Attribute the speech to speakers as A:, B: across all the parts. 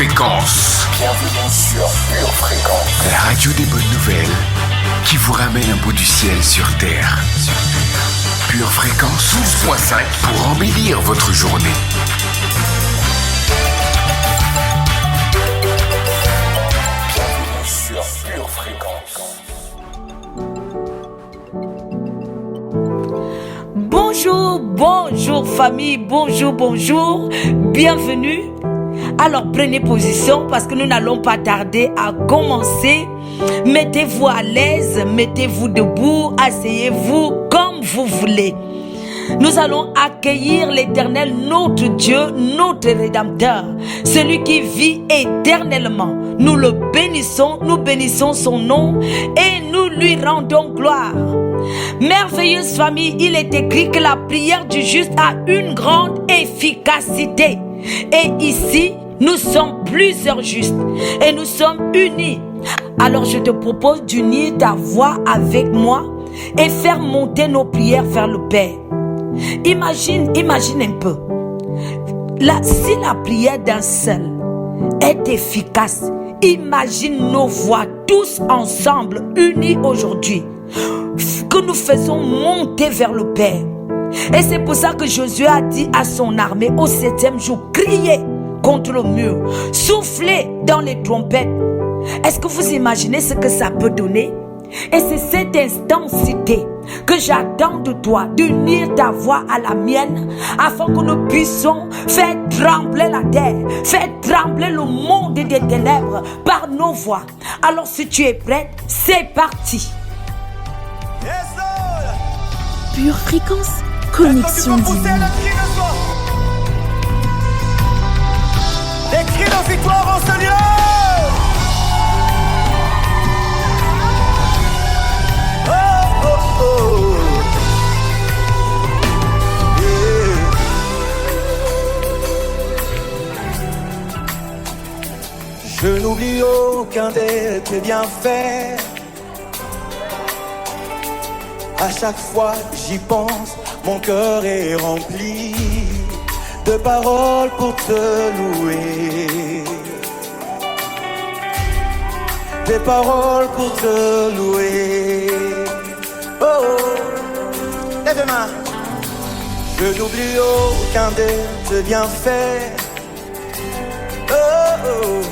A: Fréquence.
B: Bienvenue sur Pure Fréquence.
A: La radio des bonnes nouvelles qui vous ramène un bout du ciel sur Terre. Pure Fréquence 12.5 pour embellir votre journée.
B: Bienvenue sur Pure Fréquence.
C: Bonjour famille, bonjour, bienvenue. Alors prenez position parce que nous n'allons pas tarder à commencer. Mettez-vous à l'aise, mettez-vous debout, asseyez-vous comme vous voulez. Nous allons accueillir l'Éternel, notre Dieu, notre Rédempteur, celui qui vit éternellement. Nous le bénissons, nous bénissons son nom et nous lui rendons gloire. Merveilleuse famille, il est écrit que la prière du juste a une grande efficacité. Et ici, nous sommes plusieurs justes et nous sommes unis. Alors je te propose d'unir ta voix avec moi et faire monter nos prières vers le Père. Imagine un peu. Si la prière d'un seul est efficace, imagine nos voix tous ensemble, unis aujourd'hui, que nous faisons monter vers le Père. Et c'est pour ça que Josué a dit à son armée au 7e jour, criez contre le mur, soufflez dans les trompettes. Est-ce que vous imaginez ce que ça peut donner? Et c'est cette intensité que j'attends de toi, d'unir ta voix à la mienne, afin que nous puissions faire trembler la terre, faire trembler le monde des ténèbres par nos voix. Alors si tu es prête, c'est parti.
D: Pure Fréquence, connexion divine.
E: Les cris de victoire en ce lieu. Oh, oh, oh. Yeah. Je n'oublie aucun de tes bienfaits. À chaque fois j'y pense, mon cœur est rempli de paroles pour te louer. Des paroles pour te louer. Oh, oh. Lève les mains. Je n'oublie aucun de tes bienfaits. Oh, oh.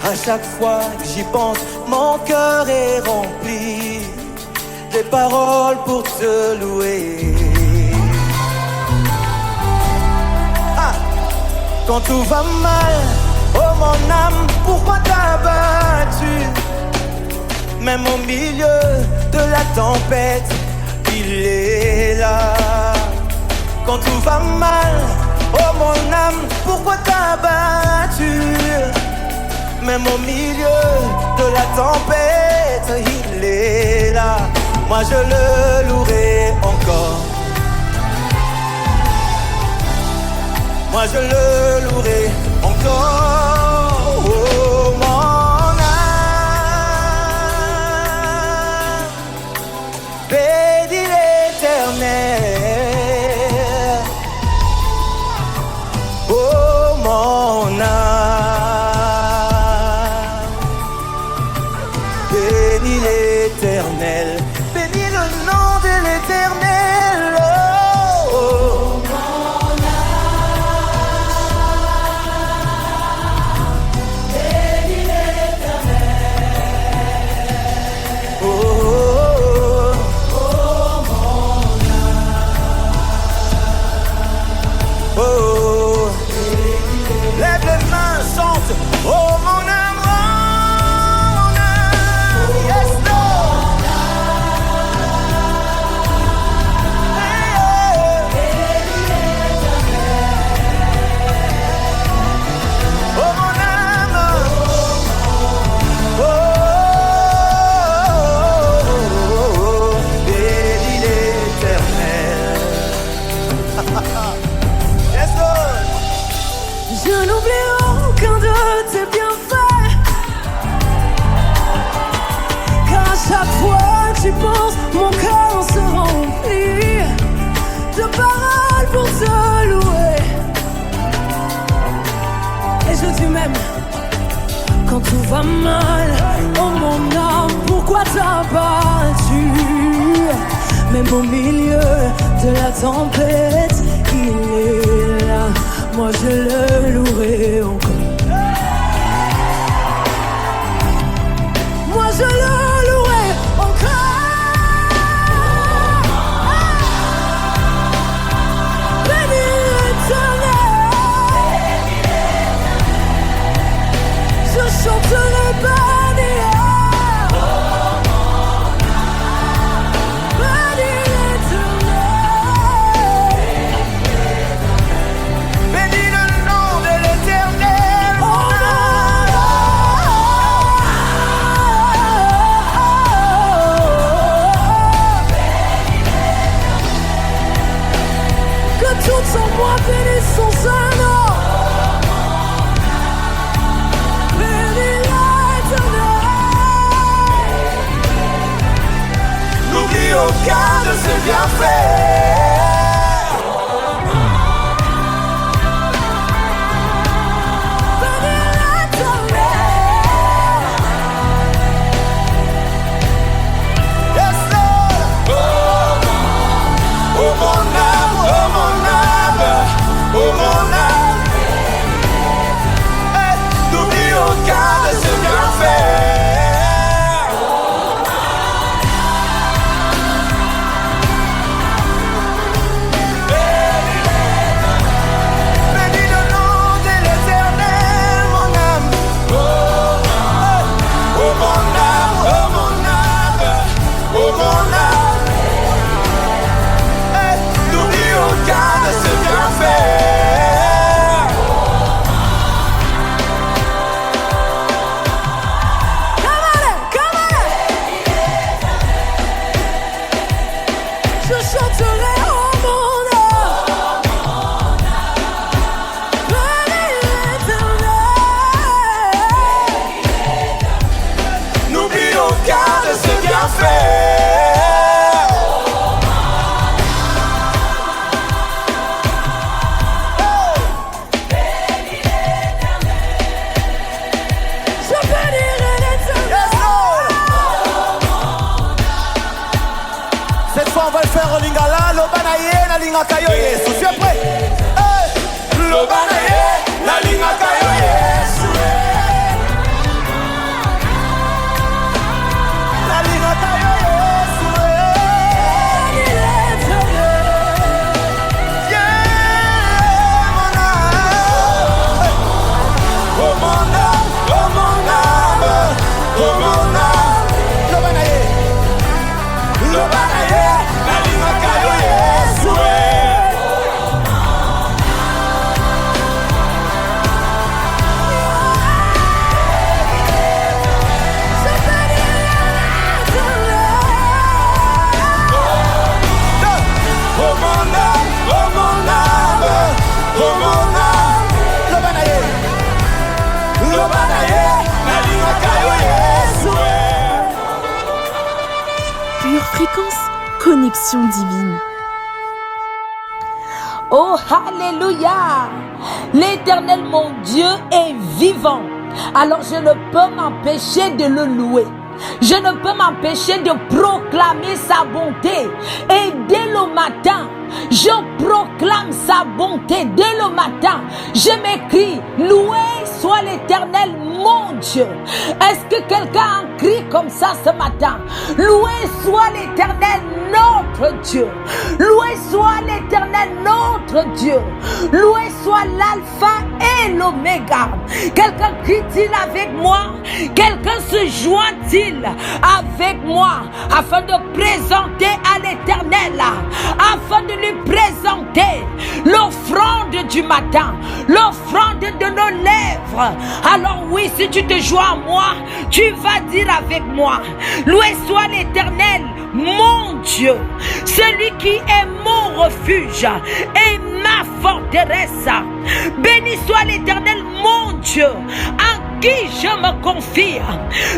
E: À chaque fois que j'y pense, mon cœur est rempli. Des paroles pour te louer. Ah. Quand tout va mal, oh mon âme, pourquoi t'as battu? Même au milieu de la tempête, il est là. Quand tout va mal, oh mon âme, pourquoi t'as battu? Même au milieu de la tempête, il est là. Moi je le louerai encore. Moi je le louerai encore. Oh mon âme, bénis l'Éternel. Oh mon âme, bénis l'Éternel. Bénis le nom de l'Éternel. Oh, oh. Bénis l'Éternel. Oh, oh, oh. Oh, oh. Lève les mains, chante. Oh mon âme, oh mon âme. Yes, Lord. Oh mon âme, oh, oh, oh, bénis l'Éternel. Yes, Lord.
D: Je n'oublie aucun de tes bienfaits. Car à chaque fois que tu penses, mon cœur se remplit de paroles pour te louer. Et je dis même, va mal, oh mon âme, pourquoi t'as battu? Même au milieu de la tempête, il est là, moi je le louerai encore. Moi je le louerai encore. Béni l'Éternel, je chanterai béni.
E: Sans moi, bénis son Saint-Nom. Bénis l'Éternel. N'oublie aucun de ses bienfaits. On va le faire au lingala, l'obanaye, la linga kayo yesu. Tu es prêt? Hey! L'obanaye, la linga kayo yesu. La linga kayo yesu. Yeah, mon âme. Oh mon âme, oh mon âme, oh mon âme. L'obanaye, l'obanaye.
F: Pure Fréquence, connexion divine.
C: Oh, alléluia! L'Éternel, mon Dieu, est vivant. Alors je ne peux m'empêcher de le louer. Je ne peux m'empêcher de proclamer sa bonté. Et dès le matin, je proclame sa bonté. Dès le matin, je m'écris, loué soit l'Éternel, mon Dieu. Est-ce que quelqu'un a un cri comme ça ce matin? Loué soit l'Éternel, notre Dieu. Loué soit l'Éternel, notre Dieu. Loué soit l'alpha et l'oméga. Quelqu'un crie-t-il avec moi? Quelqu'un se joint-il avec moi afin de présenter à l'Éternel, afin de lui présenter l'offrande du matin, l'offrande de nos lèvres? Alors oui, si tu te joins à moi, tu vas dire avec moi, loué soit l'Éternel, mon Dieu, celui qui est mon refuge et ma forteresse. Béni soit l'Éternel, mon Dieu, en qui je me confie.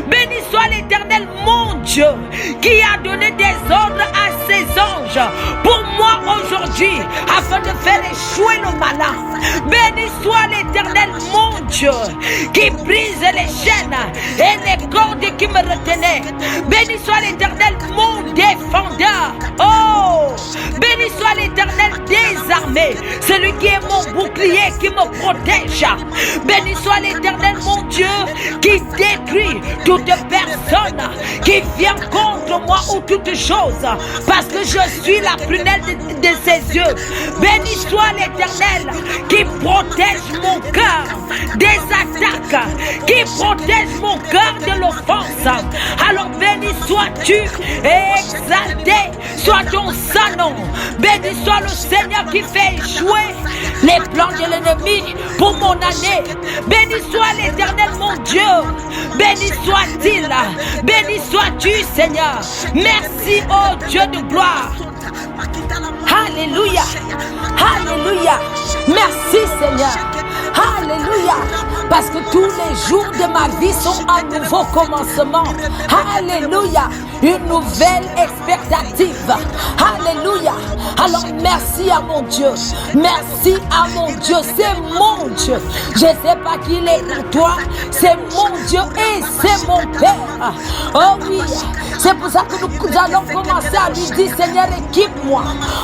C: Béni soit l'Éternel, mon Dieu, qui a donné des ordres à ses anges pour moi aujourd'hui, afin de faire échouer le malin. Béni soit l'Éternel, mon Dieu, qui brise les chaînes et les cordes qui me retenaient. Béni soit l'Éternel, mon défendeur. Oh, béni soit l'Éternel des armées, celui qui est mon bouclier, qui me protège. Béni soit l'Éternel, mon Dieu, qui détruit toute personne qui vient contre moi ou toute chose, parce que je suis la prunelle de ses yeux. Béni soit l'Éternel qui protège mon cœur des attaques, qui protège mon cœur de l'offense. Alors béni sois-tu et exalté soit ton saint nom. Béni soit le Seigneur qui fait échouer les plans de l'ennemi pour mon année. Béni soit l'Éternel, mon Dieu. Béni soit-il. Béni sois-tu, Seigneur. Merci, ô Dieu de gloire. Alléluia. Alléluia. Merci, Seigneur. Alléluia. Parce que tous les jours de ma vie sont un nouveau commencement. Alléluia. Une nouvelle expectative. Alléluia. Alors merci à mon Dieu. Merci à mon Dieu. C'est mon Dieu. Je ne sais pas qui il est pour toi. C'est mon Dieu et c'est mon Père. Oh oui. C'est pour ça que nous allons commencer à lui dire, Seigneur, équipe-moi.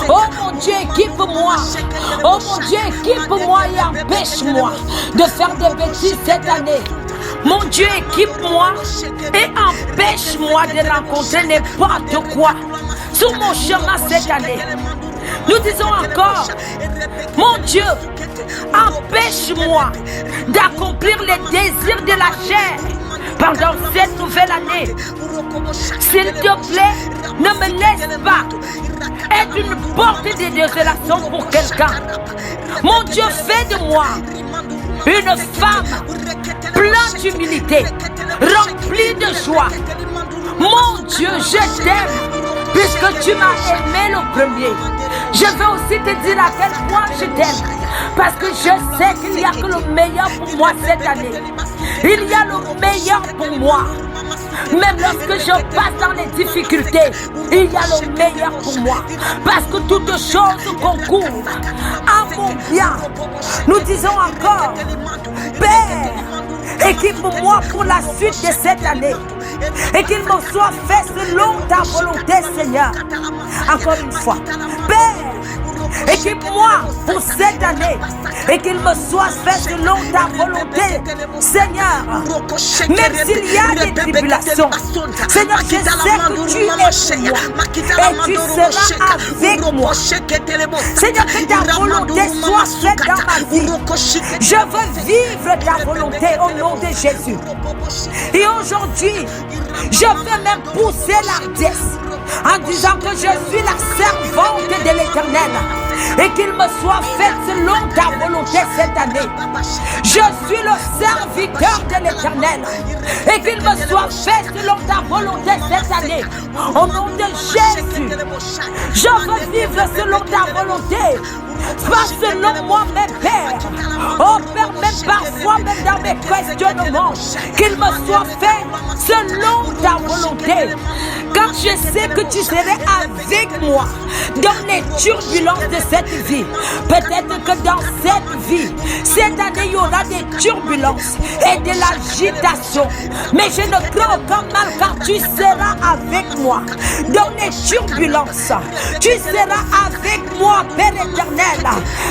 C: Oh mon Dieu, équipe-moi. Oh mon Dieu, équipe-moi et empêche-moi de faire des bêtises cette année. Mon Dieu, équipe-moi et empêche-moi de rencontrer n'importe quoi sur mon chemin cette année. Nous disons encore, mon Dieu, empêche-moi d'accomplir les désirs de la chair pendant cette nouvelle année. S'il te plaît, ne me laisse pas être une porte de désolation pour quelqu'un. Mon Dieu, fais de moi une femme pleine d'humilité, remplie de joie. Mon Dieu, je t'aime, puisque tu m'as aimé le premier. Je veux aussi te dire à quel point je t'aime, parce que je sais qu'il n'y a que le meilleur pour moi cette année. Il y a le meilleur pour moi. Même lorsque je passe dans les difficultés, il y a le meilleur pour moi. Parce que toutes choses concourent à mon bien. Nous disons encore, Père, équipe-moi pour la suite de cette année. Et qu'il me soit fait selon ta volonté, Seigneur. Encore une fois, Père, équipe-moi pour cette année et qu'il me soit fait selon ta volonté, Seigneur. Même s'il y a des tribulations, Seigneur, je sais que tu es pour moi et tu seras avec moi. Seigneur, que ta volonté soit faite dans ma vie. Je veux vivre ta volonté au nom de Jésus. Et aujourd'hui, je veux même pousser l'ardesse en disant que je suis la servante de l'Éternel et qu'il me soit fait selon ta volonté cette année. Je suis le serviteur de l'Éternel et qu'il me soit fait selon ta volonté cette année. Au nom de Jésus, je veux vivre selon ta volonté, pas selon moi-même, Père. Oh Père, même parfois, même dans mes questionnements, qu'il me soit fait selon ta volonté. Car je sais que tu serais avec moi dans les turbulences de cette vie. Peut-être que dans cette vie, cette année, il y aura des turbulences et de l'agitation. Mais je ne crains aucun mal car tu seras avec moi dans les turbulences. Tu seras avec moi, Père éternel,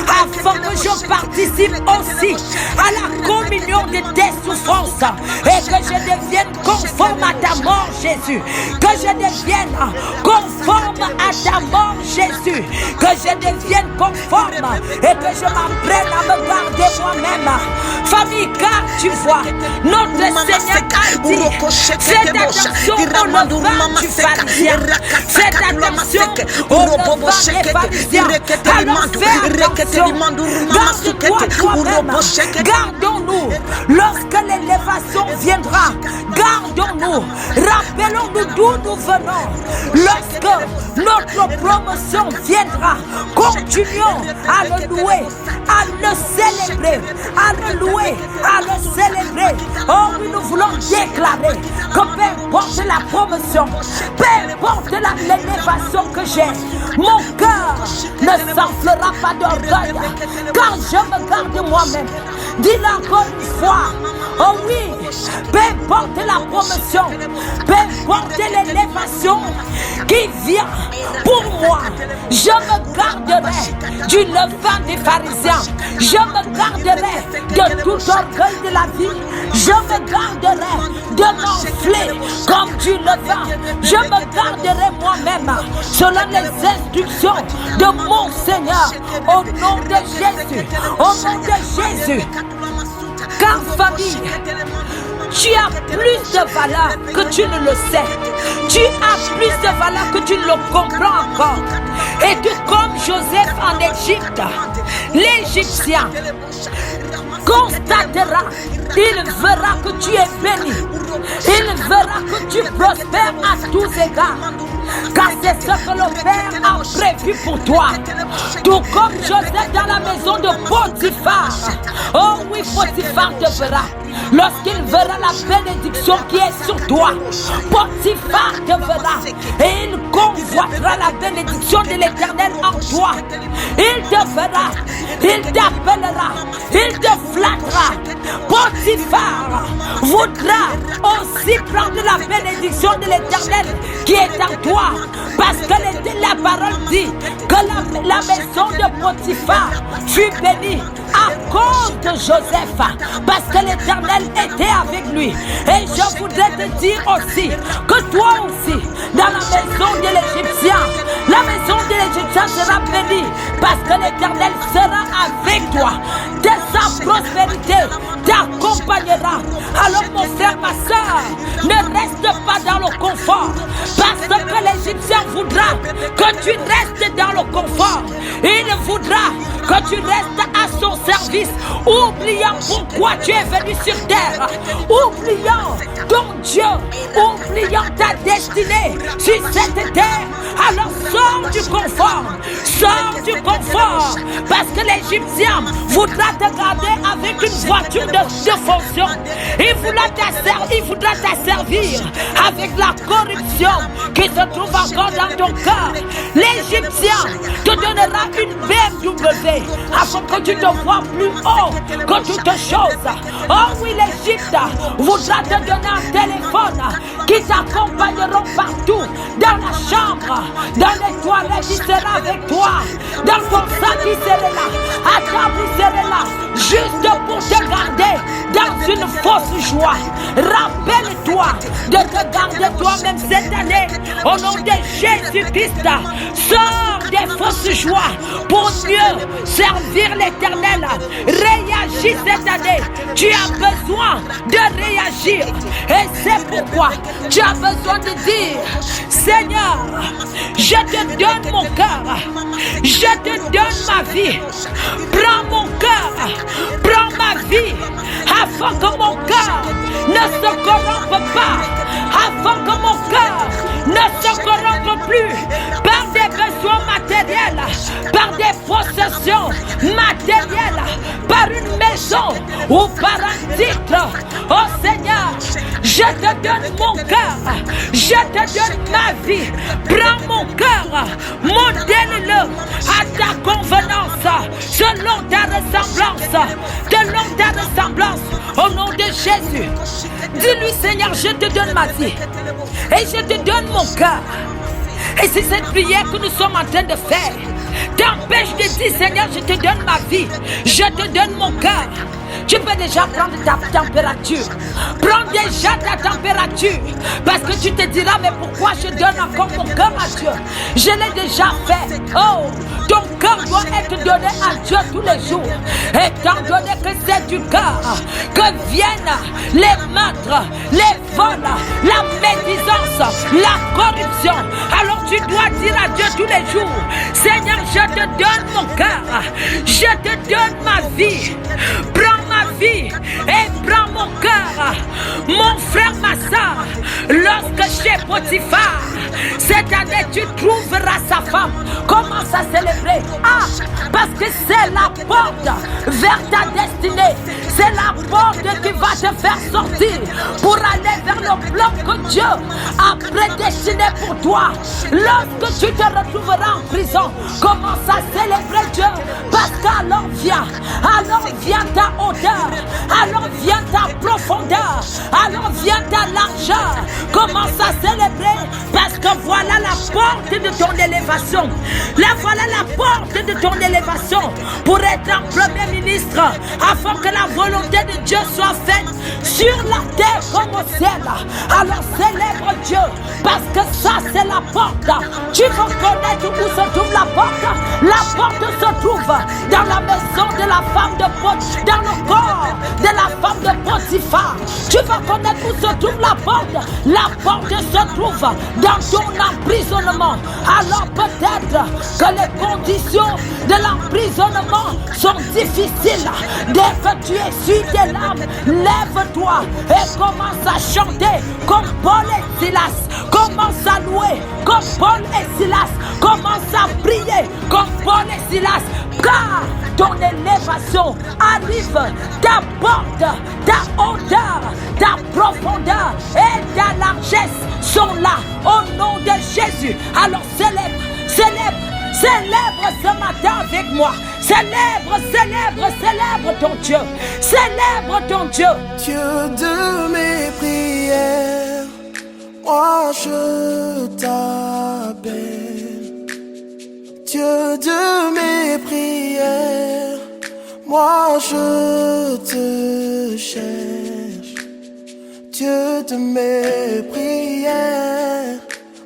C: afin que je participe aussi à la communion de tes souffrances et que je devienne conforme à ta mort, Jésus. Que je devienne conforme à ta mort, Jésus. Que je devienne conforme et que je m'apprenne à me garder moi-même. Famille, car tu vois, notre Seigneur a dit, faites attention aux levains du pharisien. Faites attention aux levains des pharisiens. Alors fais attention. Garde-toi toi-même. Gardons-nous lorsque l'élévation viendra. Gardons-nous. Rappelons-nous d'où nous venons. Lorsque notre promotion viendra, Continuons à le louer, à le célébrer, à le louer, à le célébrer. Oh oui, nous voulons déclarer que peu importe la promotion, peu importe l'élévation que j'ai, mon cœur ne s'enflera pas d'orgueil, car je me garde moi-même. Dis-le encore une fois. Oh oui, peu importe la promotion, peu importe l'élévation qui vient pour moi, je me garderai du levain des pharisiens, je me garderai de tout orgueil de la vie, je me garderai de m'enfler comme du levain, je me garderai moi-même selon les instructions de mon Seigneur, au nom de Jésus, au nom de Jésus. Car famille, tu as plus de valeur que tu ne le sais. Tu as plus de valeur que tu ne le comprends encore. Et que comme Joseph en Égypte, l'Égyptien constatera, il verra que tu es béni. Il verra que tu prospères à tous égards. Car c'est ce que le Père a prévu pour toi. Tout comme Joseph dans la maison de Potiphar. Oh oui, Potiphar te verra. Lorsqu'il verra la bénédiction qui est sur toi, Potiphar te verra. Et il convoitera la bénédiction de l'Éternel en toi. Il te verra, il t'appellera, il te flattera. Potiphar voudra aussi prendre la bénédiction de l'Éternel qui est en toi. Parce que la parole dit que la maison de Potiphar fut bénie à cause de Joseph. Parce que l'Éternel était avec lui. Et je voudrais te dire aussi que toi aussi, dans la maison de l'Égyptien, la maison de l'Égyptien sera bénie. Parce que l'Éternel sera avec toi. De sa prospérité t'accompagnera. Alors mon frère, ma soeur, ne reste pas dans le confort. Parce que l'Égyptien voudra que tu restes dans le confort. Il voudra que tu restes à son service, oubliant pourquoi tu es venu sur terre, oubliant ton Dieu, oubliant ta destinée sur cette terre. Alors sors du confort, parce que l'Égyptien voudra te garder avec une voiture de fonction. Il voudra t'asservir avec la corruption qui se trouve encore dans ton cœur. L'Égyptien te donnera une BMW afin que tu te vois plus haut que toutes choses. Oh oui, l'Égypte voudra te donner un téléphone qui t'accompagneront partout, dans la chambre, dans les toilettes, il sera avec toi, dans ton sac, il sera là, à table, il sera là, juste pour te garder dans une fausse joie. Rappelle-toi de te garder toi-même cette année, au nom de Jésus-Christ. Sors des fausses joies pour mieux servir l'Éternel. Réagis cette année. Tu as besoin de réagir. Et c'est pourquoi tu as besoin de dire: Seigneur, je te donne mon cœur. Je te donne ma vie. Prends mon cœur. Prends ma vie. Afin que mon cœur ne se corrompe pas. Afin que mon cœur ne se corrompe plus par des besoins matériels, par des possessions matérielles, par une maison ou par un titre. Oh Seigneur, je te donne mon cœur, je te donne ma vie. Prends mon cœur, modèle-le à ta convenance, selon ta ressemblance, au nom de Jésus. Dis-lui: Seigneur, je te donne ma vie et je te donne mon cœur. Et c'est cette prière que nous sommes en train de faire. T'empêche de dire: Seigneur, je te donne ma vie, je te donne mon cœur. Tu peux déjà prendre ta température. Prends déjà ta température. Parce que tu te diras: mais pourquoi je donne encore mon cœur à Dieu? Je l'ai déjà fait. Oh, ton cœur doit être donné à Dieu tous les jours. Étant donné que c'est du cœur que viennent les meurtres, les vols, la médisance, la corruption. Alors tu dois dire à Dieu tous les jours: Seigneur, je te donne mon cœur. Je te donne ma vie. Prends ma vie et prends mon cœur. Mon frère, ma soeur, lorsque chez Potiphar, Cette année, tu trouveras sa femme. Commence à célébrer. Ah, parce que c'est la porte vers ta destinée. C'est la porte qui va te faire sortir pour aller vers le plan que Dieu a prédestiné pour toi. Lorsque tu te retrouveras en prison, commence à célébrer Dieu. Parce qu'alors vient ta hauteur, alors vient ta profondeur, alors vient ta largeur. Commence à célébrer parce que voilà la porte de ton élévation. Là, voilà la porte de ton élévation pour être un premier ministre afin que la volonté de Dieu soit faite sur la terre comme au ciel. Alors célèbre Dieu parce que ça c'est la porte. Tu veux connaître où se trouve la porte? La porte se trouve dans la maison de la femme de Potiphar, dans le corps de la femme de Potiphar. Tu veux connaître où se trouve la porte? La porte se trouve dans ton emprisonnement. Alors peut-être que les conditions de l'emprisonnement sont difficiles. Dès que tu essuies tes larmes, lève-toi et commence à chanter comme Paul et Silas. Commence à louer comme Paul et Silas. Commence à prier comme Paul et Silas. Car ton élévation arrive, ta porte, ta hauteur, ta profondeur et ta largesse sont là au nom de Jésus. Alors célèbre, célèbre, célèbre ce matin avec moi. Célèbre, célèbre, célèbre ton Dieu. Célèbre ton Dieu.
E: Dieu de mes prières, moi je t'appelle. Dieu de mes prières, moi je te cherche. Dieu de mes prières,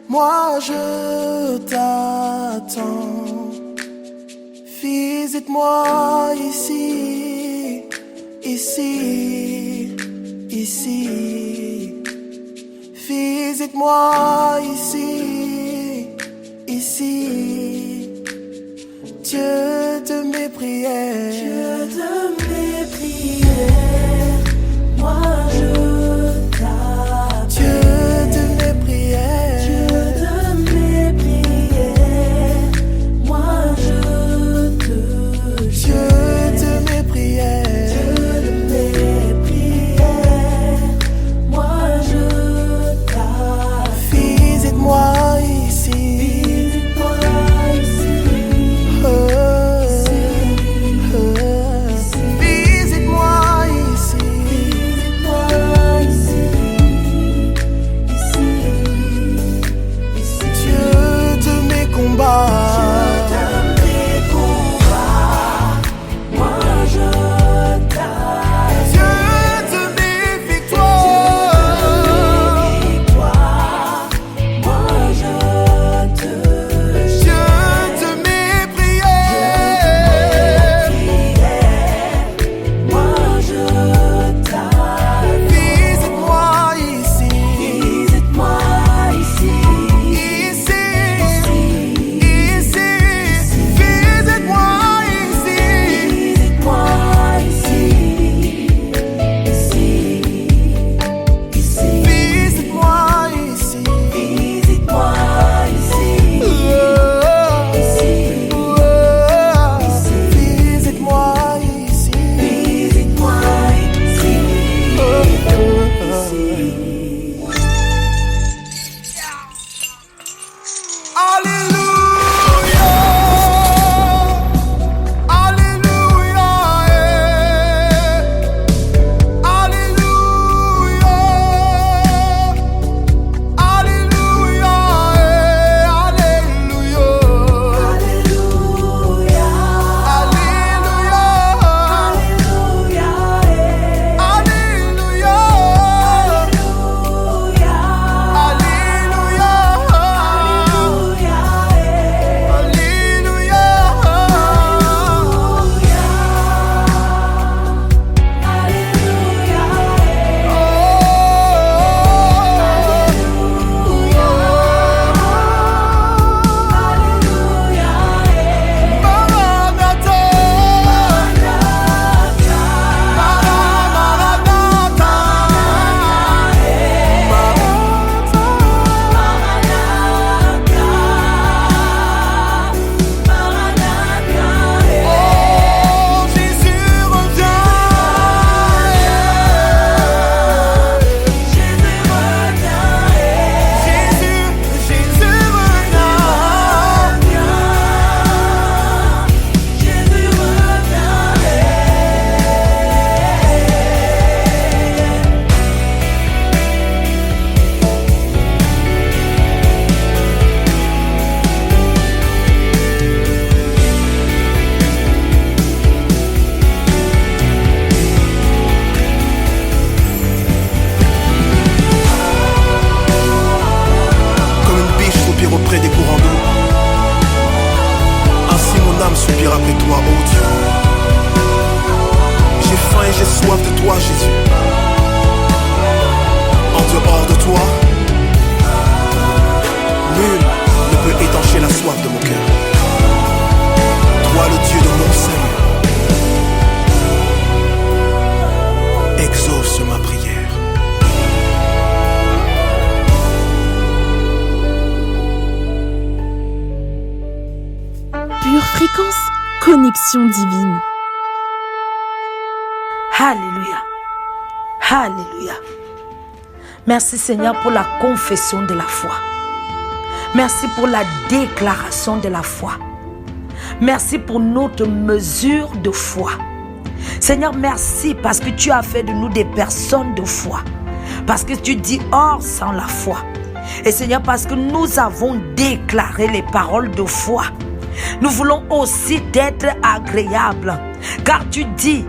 E: moi je t'attends. Visite-moi ici, ici, ici. Visite-moi ici, ici. Dieu de mes prières, Dieu de mes prières, moi je t'appelle. Dieu de mes prières, Dieu de mes prières, moi je te cherche. Dieu de mes prières, Dieu de mes prières, moi je t'appelle. Visite-moi ici. Visite-moi ici.
G: j'ai soif de toi, Jésus. En dehors de toi, nul ne peut étancher la soif de mon cœur. Toi, le Dieu de mon salut, exauce ma prière.
F: Pure Fréquence, connexion divine.
C: Alléluia. Alléluia. Merci Seigneur pour la confession de la foi. Merci pour la déclaration de la foi. Merci pour notre mesure de foi. Seigneur, merci parce que tu as fait de nous des personnes de foi. Parce que tu dis hors sans la foi. Et Seigneur, parce que nous avons déclaré les paroles de foi. Nous voulons aussi être agréables. Car tu dis,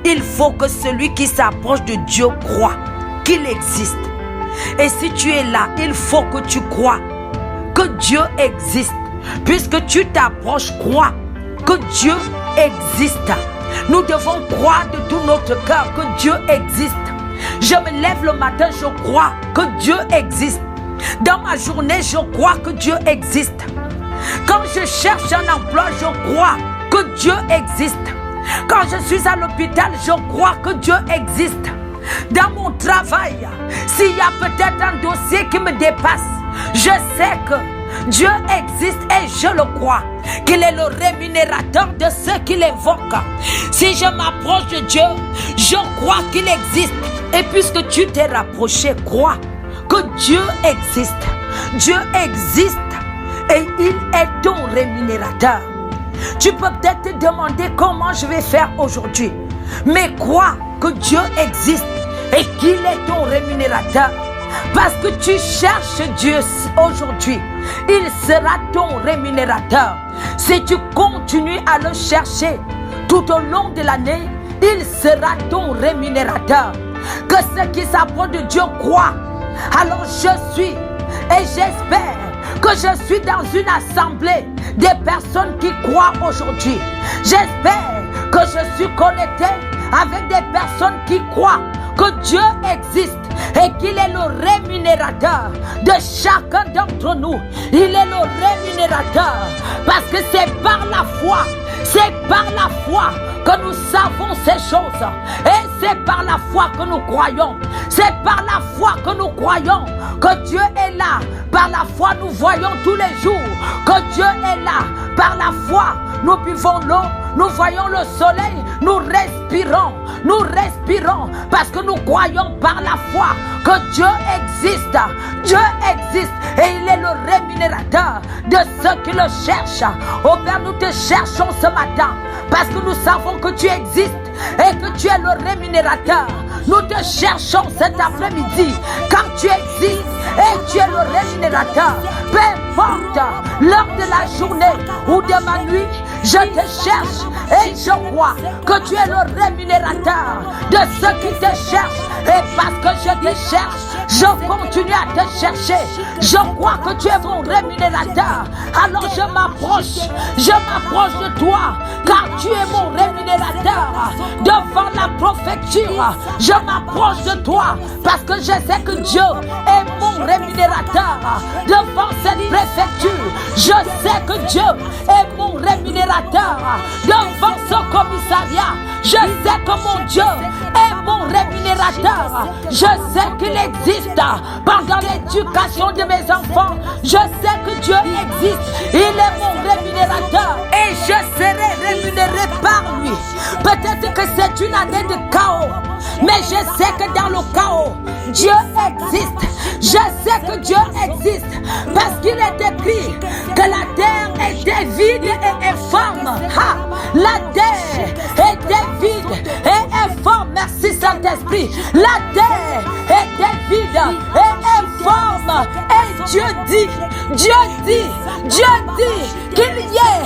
C: il faut que celui qui s'approche de Dieu croit qu'il existe. Et si tu es là, il faut que tu crois que Dieu existe. Puisque tu t'approches, crois que Dieu existe. Nous devons croire de tout notre cœur que Dieu existe. Je me lève le matin, je crois que Dieu existe. Dans ma journée, je crois que Dieu existe. Quand je cherche un emploi, je crois que Dieu existe. Quand je suis à l'hôpital, je crois que Dieu existe. Dans mon travail, s'il y a peut-être un dossier qui me dépasse, je sais que Dieu existe et je le crois. Qu'il est le rémunérateur de ceux qui l'invoquent. Si je m'approche de Dieu, je crois qu'il existe. Et puisque tu t'es rapproché, crois que Dieu existe. Dieu existe et il est ton rémunérateur. Tu peux peut-être te demander comment je vais faire aujourd'hui. Mais crois que Dieu existe et qu'il est ton rémunérateur. Parce que tu cherches Dieu aujourd'hui, il sera ton rémunérateur. Si tu continues à le chercher tout au long de l'année, il sera ton rémunérateur. Que ceux qui s'approchent de Dieu croient. Alors je suis et j'espère que je suis dans une assemblée des personnes qui croient aujourd'hui. J'espère que je suis connecté avec des personnes qui croient que Dieu existe et qu'il est le rémunérateur de chacun d'entre nous. Il est le rémunérateur parce que c'est par la foi, que nous savons ces choses. Et c'est par la foi que nous croyons. C'est par la foi que nous croyons que Dieu est là. Par la foi, nous voyons tous les jours que Dieu est là. Par la foi, nous buvons l'eau, nous voyons le soleil, nous respirons parce que nous croyons par la foi que Dieu existe. Dieu existe et il est le rémunérateur de ceux qui le cherchent. Oh Père, nous te cherchons ce matin parce que nous savons que tu existes et que tu es le rémunérateur. Nous te cherchons cet après-midi quand tu existes et tu es le rémunérateur. Peu importe l'heure de la journée ou de ma nuit, je te cherche et je crois que tu es le rémunérateur de ceux qui te cherchent. Et parce que je te cherche, je continue à te chercher. Je crois que tu es mon rémunérateur. Alors je m'approche de toi, car tu es mon rémunérateur. Devant la préfecture, je m'approche de toi, parce que je sais que Dieu est mon rémunérateur. Devant cette préfecture, je sais que Dieu est mon rémunérateur. Devant ce commissariat, je sais que mon Dieu est mon rémunérateur. Je sais qu'il existe pendant l'éducation de mes enfants. Je sais que Dieu existe. Il est mon rémunérateur et je serai rémunéré par lui. Peut-être que c'est une année de chaos, mais je sais que dans le chaos, Dieu existe. Je sais que Dieu existe parce qu'il est écrit que la terre était vide et informe. La terre était vide et informe. Merci Saint-Esprit. La terre était vide et informe. Et Dieu dit qu'il y ait.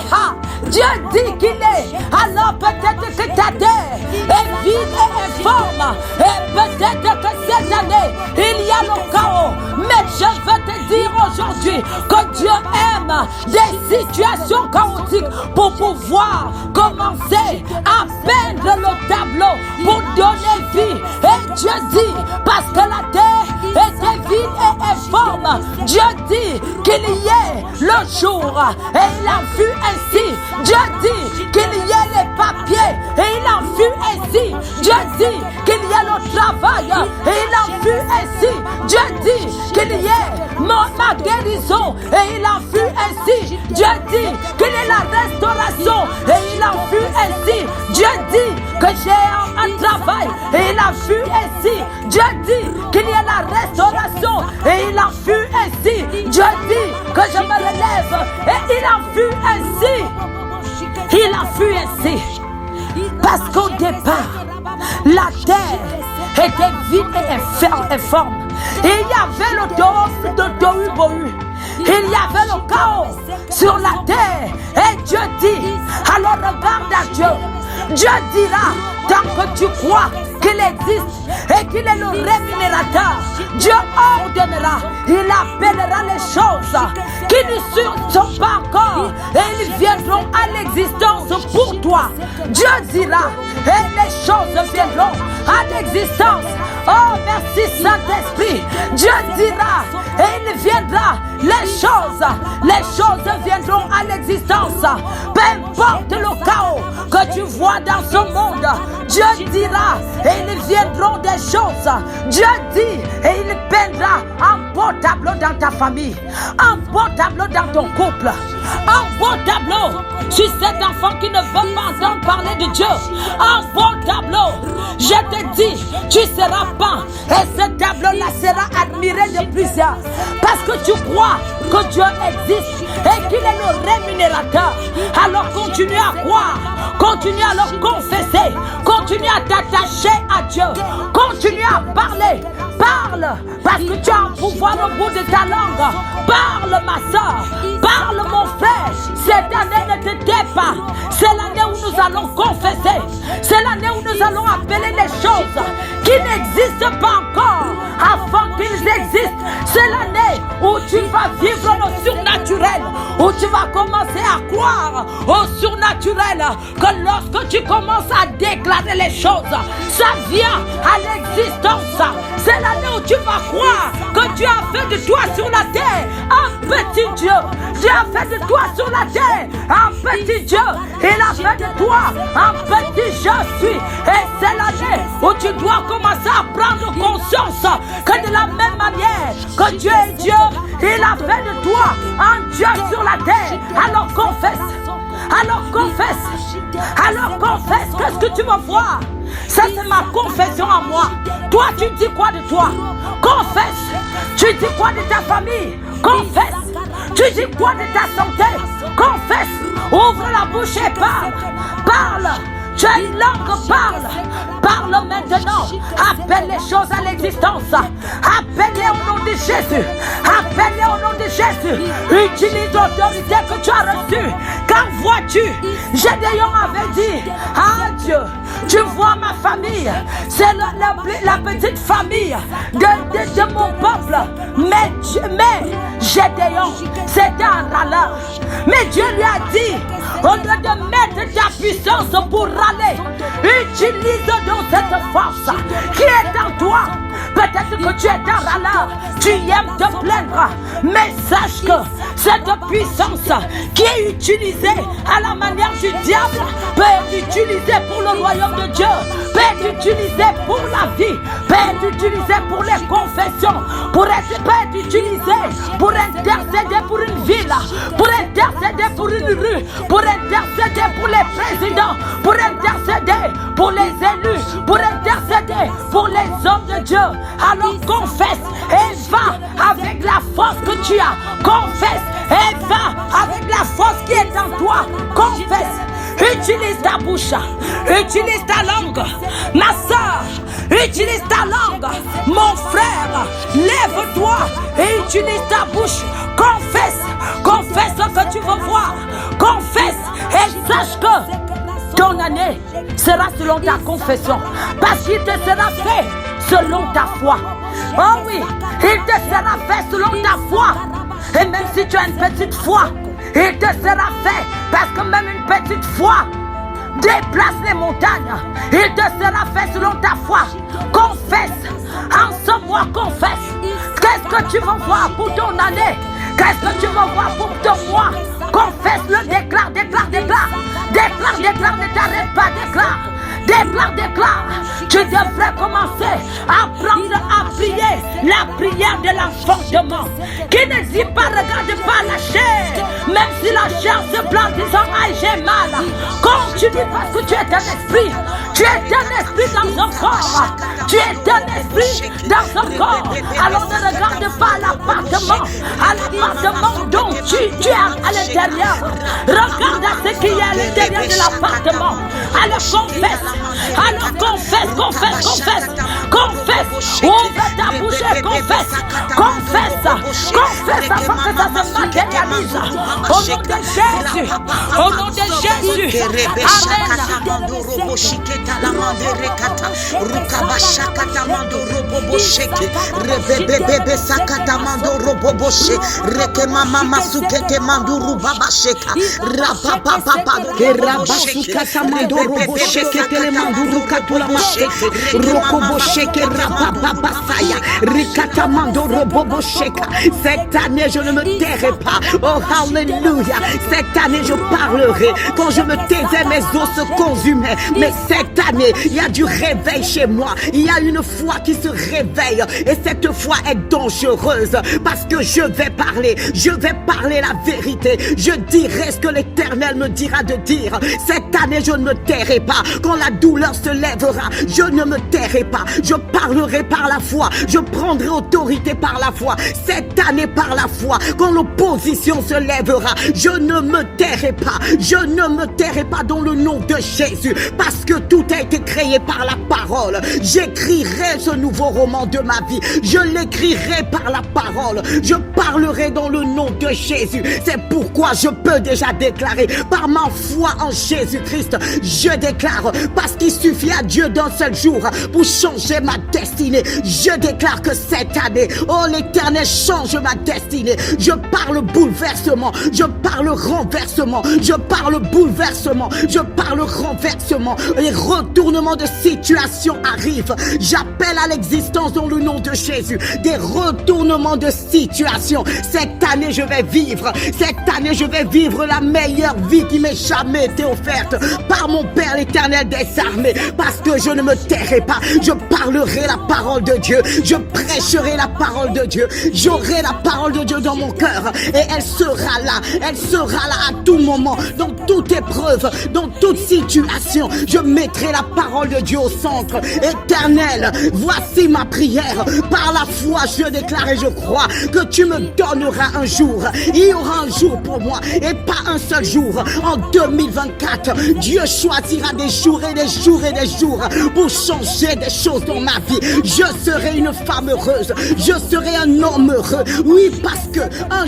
C: Dieu dit qu'il est. Alors peut-être que ta terre est vide et informe. Et peut-être que cette année, il y a le chaos. Mais je veux te dire aujourd'hui que Dieu aime des situations chaotiques pour pouvoir commencer à peindre le tableau pour donner vie. Et Dieu dit, parce que la terre était vide et informe, Dieu dit qu'il y ait le jour et il en fut ainsi. Dieu dit qu'il y ait les papiers et il en fut ainsi. Dieu dit qu'il y ait le travail et il en fut ainsi. Dieu dit qu'il y ait ma guérison et il en fut ainsi. Dieu dit qu'il y ait la restauration et il en fut ainsi. Dieu dit que j'ai un travail et il en fut ainsi. Dieu dit qu'il y ait la restauration et il en fut ainsi. Dieu dit que je me relève et il en fut ainsi. Il en fut ainsi. Parce qu'au départ, la terre était vide et informe. Et il y avait le tohu-bohu. Il y avait le chaos sur la terre. Et Dieu dit, alors regarde à Dieu. Dieu dira, tant que tu crois qu'il existe et qu'il est le rémunérateur, Dieu ordonnera, il appellera les choses qui ne sont pas encore et ils viendront à l'existence pour toi. Dieu dira et les choses viendront à l'existence. Oh, merci Saint-Esprit. Dieu dira et il viendra. Les choses viendront à l'existence. Peu importe le chaos que tu vois dans ce monde, Dieu dira et ils viendront des choses. Dieu dit et il peindra un beau tableau dans ta famille, un beau tableau dans ton couple, un beau tableau sur cet enfant qui ne veut pas entendre parler de Dieu. Un beau tableau. Je te dis, tu seras peint et ce tableau-là sera admiré de plusieurs. Parce que tu crois que Dieu existe et qu'il est le rémunérateur. Alors continue à croire, continue à le confesser, continue à t'attacher à Dieu, continue à parler. Parle, parce que tu as un pouvoir au bout de ta langue. Parle, ma soeur, parle, mon frère. Cette année ne te tais pas. C'est l'année où nous allons confesser. C'est l'année où nous allons appeler les choses qui n'existent pas encore afin qu'ils existent. C'est l'année où tu vas vivre le surnaturel, où tu vas commencer à croire au surnaturel, que lorsque tu commences à déclarer les choses, ça vient à l'existence. C'est l'année où tu vas croire que Dieu a fait de toi sur la terre un petit Dieu. Dieu a fait de toi sur la terre un petit Dieu. Il a fait de toi un petit je suis. Et c'est l'année où tu dois commencer à prendre conscience que de la même manière que Dieu est Dieu, il a fait de toi un Dieu sur la terre. Alors confesse. Alors confesse. Alors confesse. Qu'est-ce que tu veux voir? Ça c'est ma confession à moi. Toi tu dis quoi de toi? Confesse. Tu dis quoi de ta famille? Confesse. Tu dis quoi de ta santé? Confesse. Ouvre la bouche et parle. Parle. Tu as une langue, parle. Parle maintenant. Appelle les choses à l'existence. Appelle-les au nom de Jésus. Appelle-les au nom de Jésus. Utilise l'autorité que tu as reçue. Quand vois-tu? Gédéon avait dit, ah Dieu, tu vois ma famille. C'est la petite famille de mon peuple. Mais Gédéon, c'était un râleur. Mais Dieu lui a dit, au lieu de mettre ta puissance pour râler, utilise donc cette force qui est en toi. Peut-être que tu es un râleur, tu aimes te plaindre, mais sache que cette puissance qui est utilisée à la manière du diable peut être utilisée pour le royaume de Dieu, peut être utilisée pour la vie, peut être utilisée pour les confessions, peut être utilisée pour intercéder pour une ville, pour intercéder pour une rue, pour intercéder pour les présidents, pour intercéder pour les élus, pour intercéder pour les hommes de Dieu. Alors confesse et va avec la force que tu as. Confesse et va avec la force qui est en toi. Confesse. Utilise ta bouche, utilise ta langue. Ma soeur, utilise ta langue. Mon frère, lève-toi et utilise ta bouche. Confesse, confesse ce que tu veux voir. Confesse et sache que ton année sera selon ta confession. Parce qu'il te sera fait selon ta foi. Oh oui, il te sera fait selon ta foi. Et même si tu as une petite foi, il te sera fait. Parce que même une petite foi déplace les montagnes. Il te sera fait selon ta foi. Confesse. En ce mois, confesse. Qu'est-ce que tu vas voir pour ton année? Qu'est-ce que tu vas voir pour ton mois? Confesse-le, déclare, déclare, déclare. Déclare, déclare, ne t'arrête pas, déclare. Déclare, déclare. Tu devrais commencer à apprendre à prier la prière de l'enfantement. Qui n'hésite pas, regarde pas la chair. Même si la chair se plante, disant ah j'ai mal. Continue parce que tu es un esprit. Tu es un esprit dans un corps. Tu es un esprit dans un corps. Alors ne regarde pas l'appartement. À l'appartement dont tu es à l'intérieur. Regarde à ce qu'il y a à l'intérieur de l'appartement. Alors confesse. Alors confesse, confesse, confesse. Confesse. Ouvre ta bouche et confesse. Confesse. Confesse afin que ça se matérialise. Au nom de Jésus. Au nom de Jésus.
H: Cette année je ne me tairai pas. Oh hallelujah. Cette année je parlerai. Quand je me taisais, mes os se consumaient. Mais cette année il y a du réveil chez moi. Il y a une foi qui se réveille. Et cette foi est dangereuse. Parce que je vais parler. Je vais parler la vérité. Je dirai ce que l'Éternel me dira de dire. Cette année je ne me tairai pas. Quand la douleur se lèvera, je ne me tairai pas. Je parlerai par la foi. Je prendrai autorité par la foi. Cette année par la foi. Quand l'opposition se lèvera, je ne me tairai pas. Je ne me tairai pas dans le nom de Jésus. Parce que tout a été créé par la parole. J'écrirai ce nouveau roman de ma vie. Je l'écrirai par la parole. Je parlerai dans le nom de Jésus. C'est pourquoi je peux déjà déclarer par ma foi en Jésus-Christ. Je déclare parce qu'il suffit à Dieu d'un seul jour pour changer ma destinée. Je déclare que cette année, oh l'Éternel change ma destinée. Je parle bouleversement. Je parle renversement. Je parle bouleversement. Je parle renversement. Les retournements de situation arrivent. J'appelle à l'existence dans le nom de Jésus des retournements de situation. Cette année, je vais vivre. Cette année, je vais vivre la meilleure vie qui m'ait jamais été offerte par mon Père l'Éternel des armées. Parce que je ne me tairai pas. Je parlerai la parole de Dieu. Je prêcherai la parole de Dieu. J'aurai la parole de Dieu dans mon cœur. Et elle sera là. Elle sera là à tout moment. Dans toute épreuve. Dans toute situation. Je mettrai la parole de Dieu au centre. Éternel, voici ma prière. Par la foi, je déclare et je crois que tu me donneras un jour. Il y aura un jour pour moi et pas un seul jour. En 2024, Dieu choisira des jours et des jours et des jours pour changer des choses dans ma vie. Je serai une femme heureuse. Je serai un homme heureux. Oui, parce que un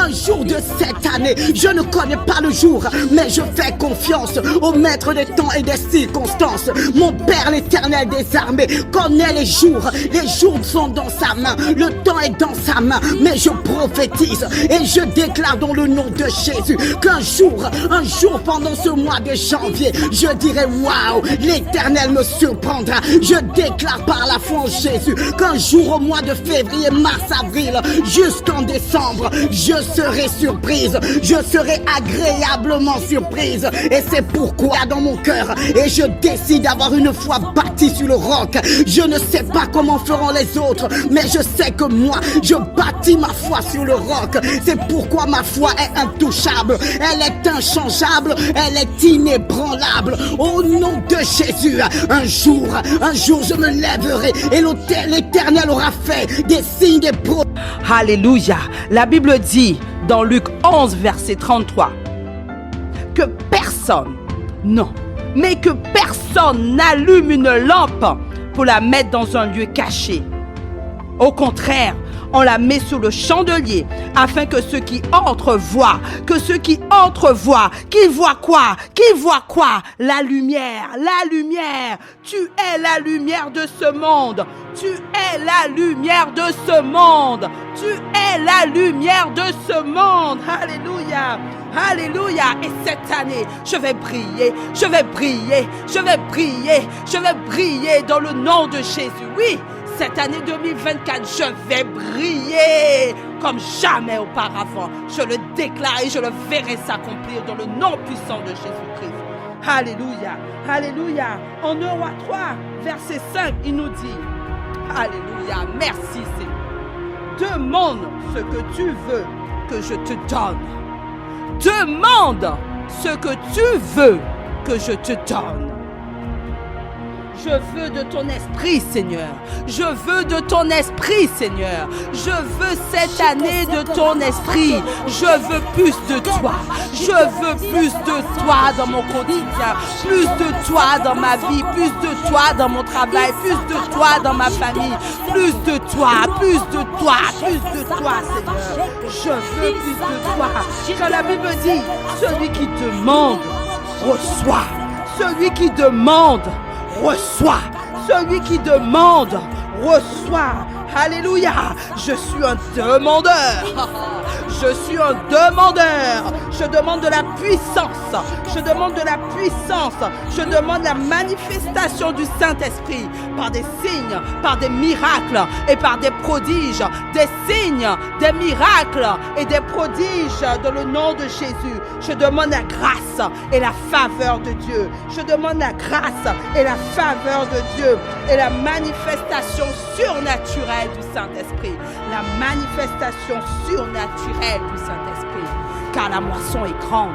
H: jour de cette année, je ne connais pas le jour, mais je fais confiance au maître des temps et des circonstances. Mon Père l'Éternel des armées connaît les jours. Les jours sont dans sa main. Le temps est dans sa main. Mais je prophétise et je déclare dans le nom de Jésus qu'un jour pendant ce mois de janvier, je dirai waouh, l'Éternel me surprendra. Je déclare par la foi en Jésus qu'un jour au mois de février, mars, avril, jusqu'en décembre, je serai surprise. Je serai agréablement surprise. Et c'est pourquoi dans mon cœur, et je décide d'avoir une foi bâtie sur le roc. Je ne sais pas comment feront les autres, mais je sais que moi, je bâtis ma foi sur le roc. C'est pourquoi ma foi est intouchable, elle est inchangeable, elle est inébranlable. Au nom de Jésus, un jour, je me lèverai et l'Éternel aura fait des signes, des prodiges.
C: Alléluia. La Bible dit dans Luc 11, verset 33, que personne, non, mais que personne n'allume une lampe pour la mettre dans un lieu caché. Au contraire, on la met sur le chandelier afin que ceux qui entrent voient. Que ceux qui entrent voient. Qui voient quoi? Qui voient quoi? La lumière, la lumière. Tu es la lumière de ce monde. Tu es la lumière de ce monde.
H: Tu es la lumière de ce monde. Alléluia. Alléluia. Et cette année, je vais briller, je vais briller, je vais briller, je vais briller dans le nom de Jésus. Oui, cette année 2024, je vais briller comme jamais auparavant. Je le déclare et je le verrai s'accomplir dans le nom puissant de Jésus-Christ. Alléluia. Alléluia. En 1 Roi 3, verset 5, il nous dit, Alléluia, merci Seigneur. Demande ce que tu veux que je te donne. Demande ce que tu veux que je te donne. Je veux de ton esprit, Seigneur. Je veux de ton esprit, Seigneur. Je veux cette année de ton esprit. Je veux plus de toi. Je veux plus de toi dans mon quotidien. Plus de toi dans ma vie. Plus de toi dans mon travail. Plus de toi dans ma famille. Plus de toi. Plus de toi. Plus de toi, Seigneur. Je veux plus de toi. Quand la Bible dit, celui qui demande, reçoit. Celui qui demande, reçoit. Celui qui demande, reçoit. Alléluia. Je suis un demandeur. Je suis un demandeur. Je demande de la puissance. Je demande de la puissance. Je demande la manifestation du Saint-Esprit par des signes, par des miracles et par des prodiges. Des signes, des miracles et des prodiges dans le nom de Jésus. Je demande la grâce et la faveur de Dieu. Je demande la grâce et la faveur de Dieu et la manifestation surnaturelle du Saint-Esprit. La manifestation surnaturelle du Saint-Esprit. Car la moisson est grande.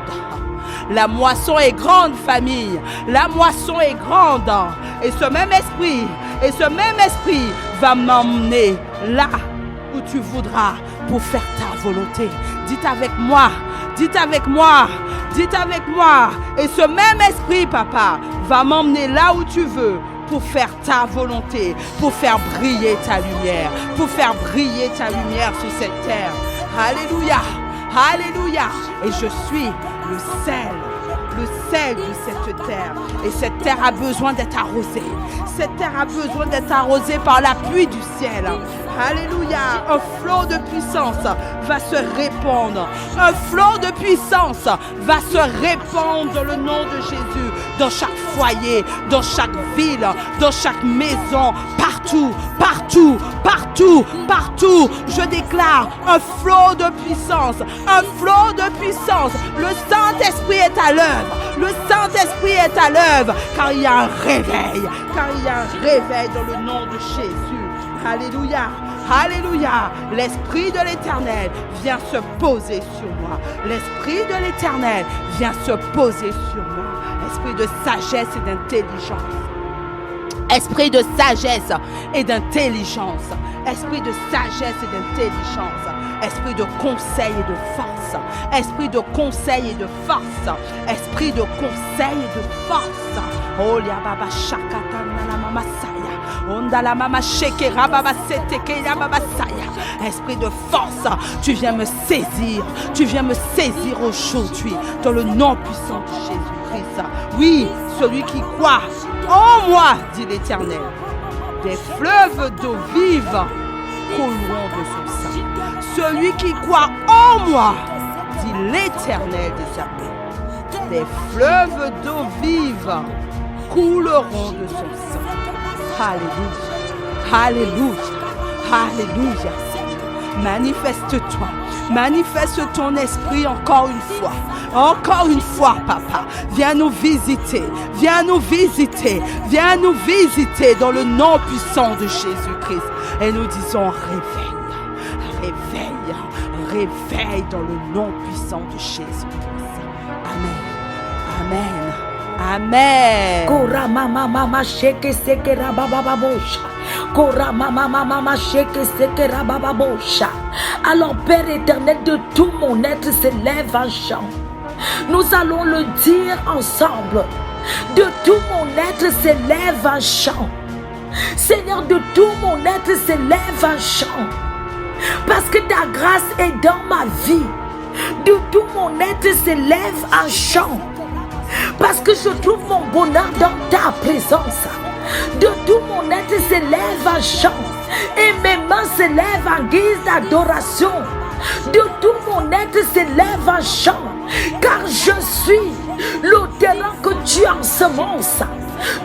H: La moisson est grande, famille. La moisson est grande. Et ce même esprit va m'emmener là où tu voudras pour faire ta volonté. Dites avec moi. Dites avec moi. Dites avec moi. Et ce même esprit, papa, va m'emmener là où tu veux pour faire ta volonté, pour faire briller ta lumière, pour faire briller ta lumière sur cette terre. Alléluia. Alléluia. Et je suis le sel de cette terre. Et cette terre a besoin d'être arrosée. Cette terre a besoin d'être arrosée par la pluie du ciel. Alléluia. Un flot de puissance va se répandre. Un flot de puissance va se répandre dans le nom de Jésus. Dans chaque foyer, dans chaque ville, dans chaque maison, partout, partout, partout, partout. Je déclare un flot de puissance. Un flot de puissance. Le Saint-Esprit est à l'œuvre. Le Saint-Esprit est à l'œuvre. Car il y a un réveil. Car il y a un réveil dans le nom de Jésus. Alléluia. Alléluia. L'Esprit de l'Éternel vient se poser sur moi. L'Esprit de l'Éternel vient se poser sur moi. Esprit de sagesse et d'intelligence. Esprit de sagesse et d'intelligence. Esprit de sagesse et d'intelligence. Esprit de conseil et de force. Esprit de conseil et de force. Esprit de conseil et de force. Oh, ya baba shakatana la mama saya. Onda la mama shekera baba seteke la baba saya. Esprit de force, tu viens me saisir. Tu viens me saisir aujourd'hui dans le nom puissant de Jésus-Christ. Oui, celui qui croit en moi, dit l'Éternel, des fleuves d'eau vive couleront de son sein. Celui qui croit en moi, dit l'Éternel des armées, des fleuves d'eau vive couleront de son sein. Alléluia, alléluia, alléluia. Manifeste-toi, manifeste ton esprit encore une fois. Encore une fois, papa, viens nous visiter, viens nous visiter, viens nous visiter dans le nom puissant de Jésus-Christ. Et nous disons réveille, réveille, réveille dans le nom puissant de Jésus-Christ. Amen, amen, amen.
C: Kora mama mama sheke sekera baba babosha. Kora mama mama sheke sekera baba babosha. Alors Père éternel, de tout mon être s'élève un chant. Nous allons le dire ensemble. De tout mon être s'élève un chant. Seigneur, de tout mon être s'élève un chant. Parce que ta grâce est dans ma vie. De tout mon être s'élève un chant. Parce que je trouve mon bonheur dans ta présence. De tout mon être s'élève un chant. Et mes mains s'élèvent en guise d'adoration. De tout mon être s'élève un chant. Car je suis le terrain que tu ensemences.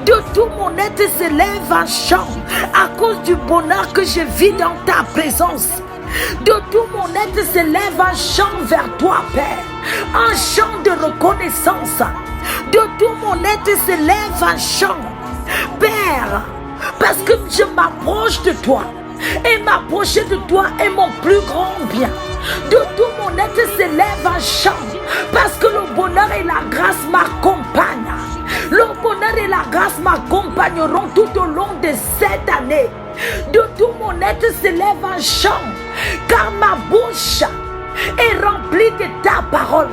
C: De tout mon être s'élève un chant. À cause du bonheur que je vis dans ta présence. De tout mon être s'élève un chant vers toi, Père. Un chant de reconnaissance. De tout mon être s'élève un chant, Père, parce que je m'approche de toi. Et m'approcher de toi est mon plus grand bien. De tout mon être s'élève un chant, parce que le bonheur et la grâce m'accompagnent. Le bonheur et la grâce m'accompagneront tout au long de cette année. De tout mon être s'élève un chant, car ma bouche est remplie de ta parole.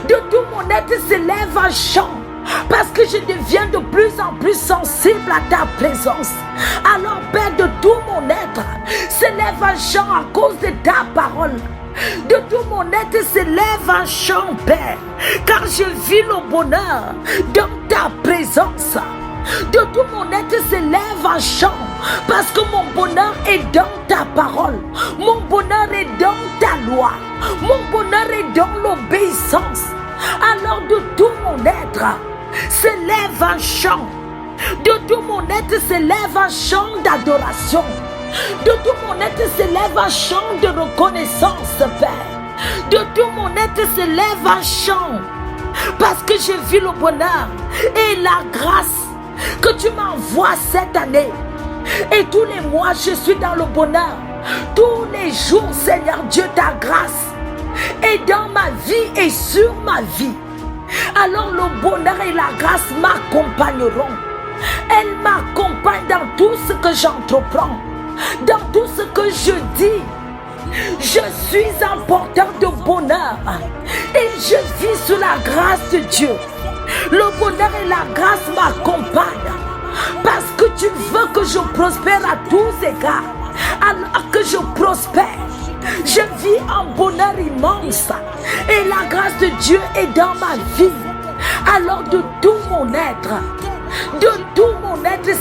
C: De tout mon être s'élève un chant, parce que je deviens de plus en plus sensible à ta présence. Alors Père, de tout mon être s'élève un chant à cause de ta parole. De tout mon être s'élève un chant, Père, car je vis le bonheur dans ta présence. De tout mon être s'élève un chant, parce que mon bonheur est dans ta parole. Mon bonheur est dans ta loi. Mon bonheur est dans l'obéissance. Alors de tout mon être s'élève un chant. De tout mon être s'élève un chant d'adoration. De tout mon être s'élève un chant de reconnaissance, Père. De tout mon être s'élève un chant, parce que je vis le bonheur et la grâce que tu m'envoies cette année. Et tous les mois, je suis dans le bonheur. Tous les jours, Seigneur Dieu, ta grâce est dans ma vie et sur ma vie. Alors le bonheur et la grâce m'accompagneront. Elles m'accompagnent dans tout ce que j'entreprends, dans tout ce que je dis. Je suis un porteur de bonheur et je vis sous la grâce de Dieu. Le bonheur et la grâce m'accompagnent, parce que tu veux que je prospère à tous égards. Alors que je prospère, je vis un bonheur immense et la grâce de Dieu est dans ma vie. Alors de tout mon être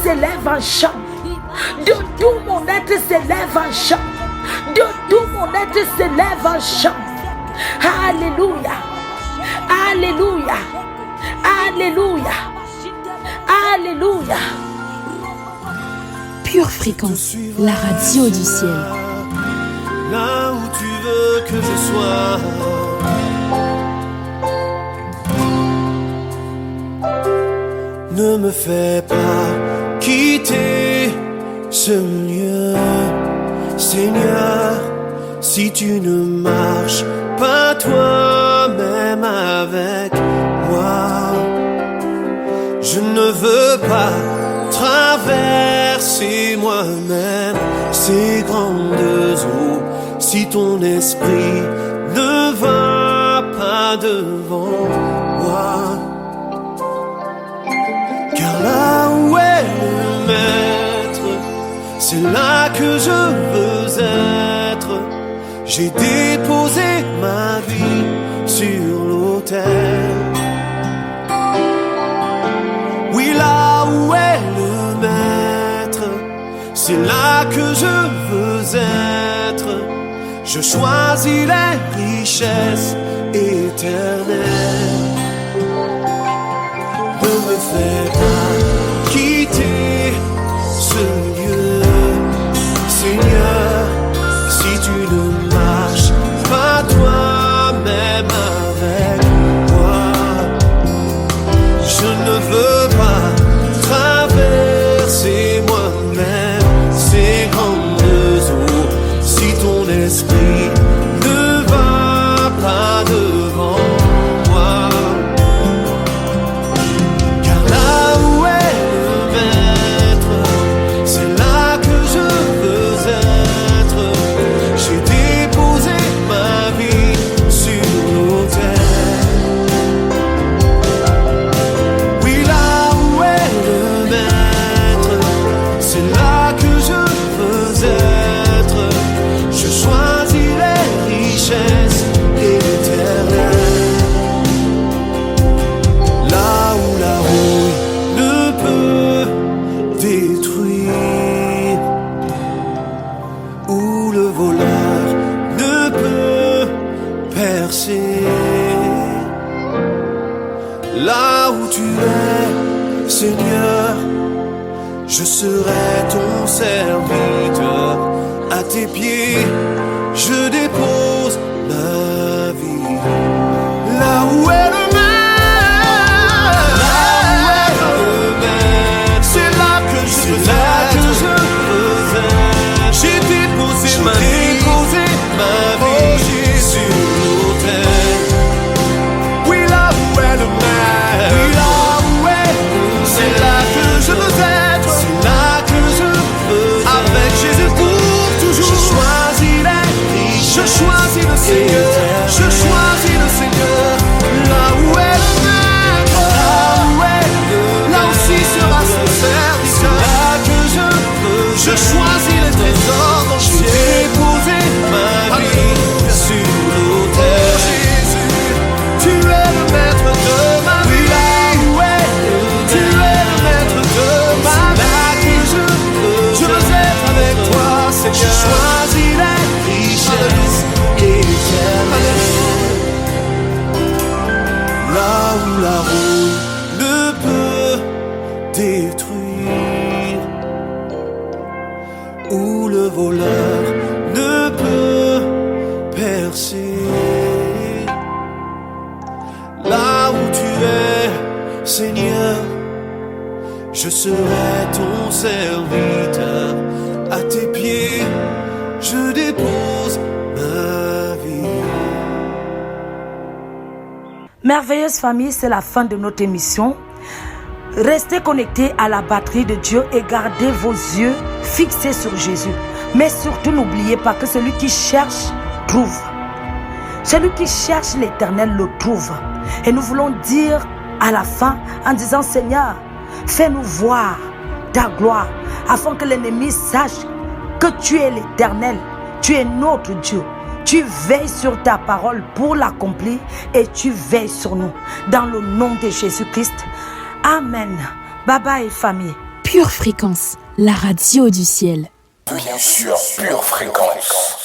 C: s'élève un chant. De tout mon être s'élève un chant. De tout mon être s'élève un chant. Alléluia. Alléluia. Alléluia. Alléluia.
F: Pure Fréquence, la radio du ciel.
I: Là où tu veux que je sois. Ne me fais pas quitter ce lieu, Seigneur, si tu ne marches pas toi-même avec moi. Je ne veux pas traverser moi-même ces grandes eaux si ton esprit ne va pas devant moi. Car là où est le maître, c'est là que je veux être. J'ai déposé ma vie sur l'autel. Oui, là où est le maître, c'est là que je veux être. Je choisis les richesses éternelles. Ne me fais pas quitter ce lieu, Seigneur, si tu ne marches pas toi-même avec moi. Je ne veux pas traverser moi-même ces grandes eaux si ton esprit ne va pas devant moi. Car là Seigneur, je serai ton serviteur. À tes pieds, je dépose ma vie. Là où est le maître, c'est là que je veux être. J'ai déposé ma vie sur l'autel. Oui, là où est le maître, oui, là où est, c'est là que je veux être. C'est là que je veux être. Avec Jésus pour toujours. Je choisis la vie, je choisis le Seigneur. Je choisis le Seigneur. Là où est le maître, là aussi sera son service. C'est là que je veux. Je choisis les trésors dont j'ai déposé ma vie sur l'autel. Jésus, tu es le maître de ma vie. Oui, là où est, tu es le maître de ma vie. Là que je veux être avec toi, Seigneur. Je choisis la richesse éternelle. Là où la roue ne peut détruire, où le voleur ne peut percer. Là où tu es, Seigneur, je serai ton serviteur. À tes pieds, je dépose ma vie.
C: Merveilleuse famille, c'est la fin de notre émission. Restez connectés à la batterie de Dieu et gardez vos yeux fixés sur Jésus. Mais surtout, n'oubliez pas que celui qui cherche, trouve. Celui qui cherche l'Éternel le trouve. Et nous voulons dire à la fin en disant: Seigneur, fais-nous voir ta gloire afin que l'ennemi sache que tu es l'Éternel, tu es notre Dieu. Tu veilles sur ta parole pour l'accomplir et tu veilles sur nous. Dans le nom de Jésus-Christ. Amen. Bye bye famille.
F: Pure Fréquence, la radio du ciel.
B: Bien sûr, Pure Fréquence.